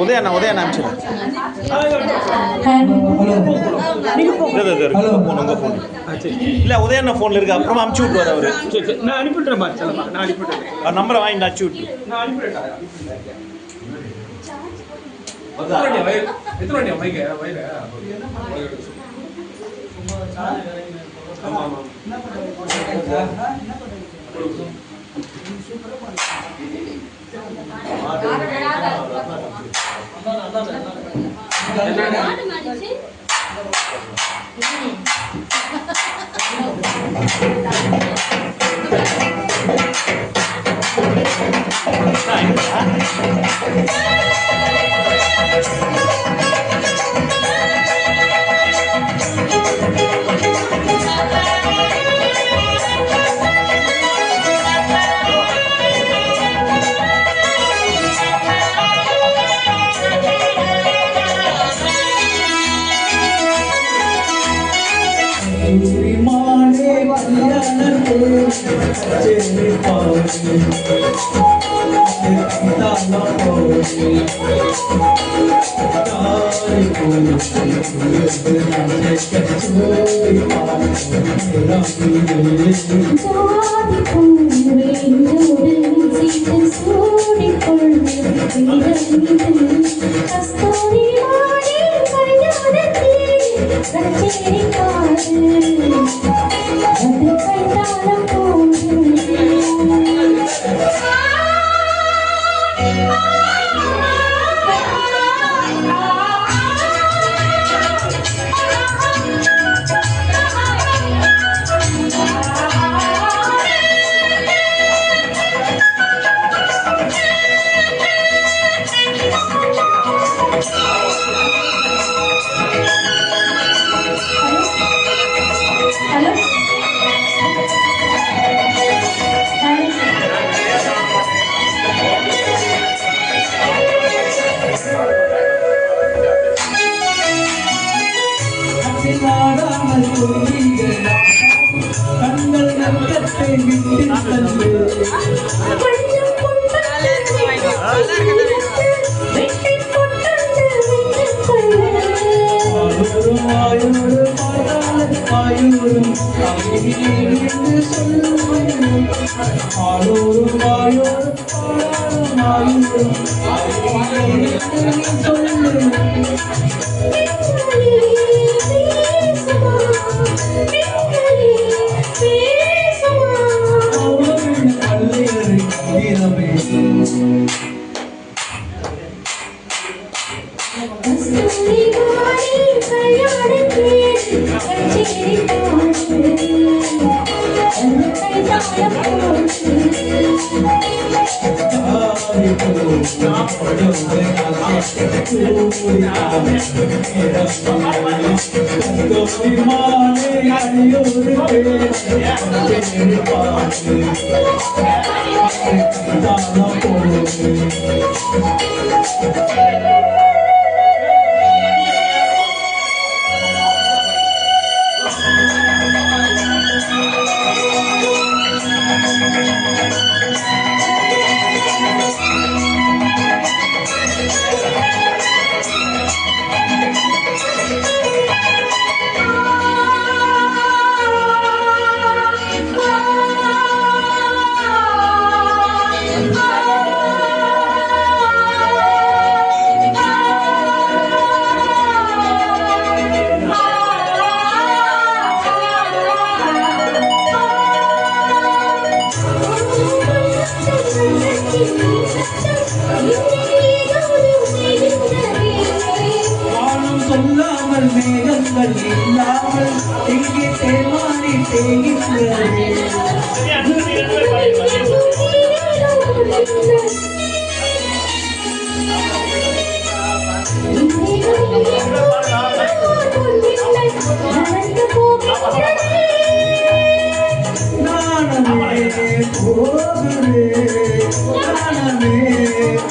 உதயண்ணா உதயண்ணா அனுப்பிச்சு இல்லை உதயண்ணா ஃபோனில் இருக்கு அப்புறமா அனுப்பிச்சு விட்டுவார் அவர். நான் அனுப்பிவிட்றேன் நான் அனுப்பிவிட்றேன். நம்பரை வாங்கி அனுப்பிச்சு விட்டு நான் அனுப்பிவிட்டேன். எத்தனை வண்டியா மைக்கு வயிறு ஆமாம் ஆமாம்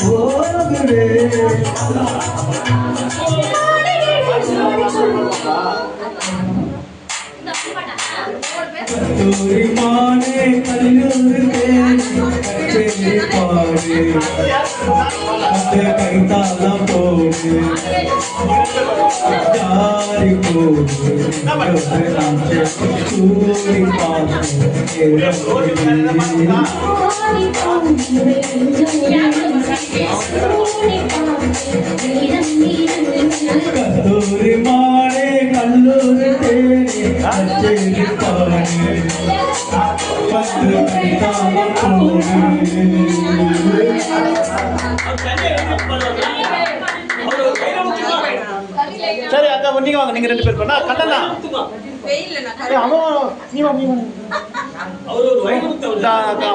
Oh, மானே கல்லூரு தேடி பாடு அந்த கைத்தாளம் போடு ஜாரி போடு சூரி கல்லூரி மானே கல்லூரு தேடி பாடு பத்து கைத்தாளம் போடு சரி அக்கா நீங்க வாங்க, நீங்க 2 பேர் பண்ணா கண்ணனா அவன் நீ வா அவர் ஒரு வயது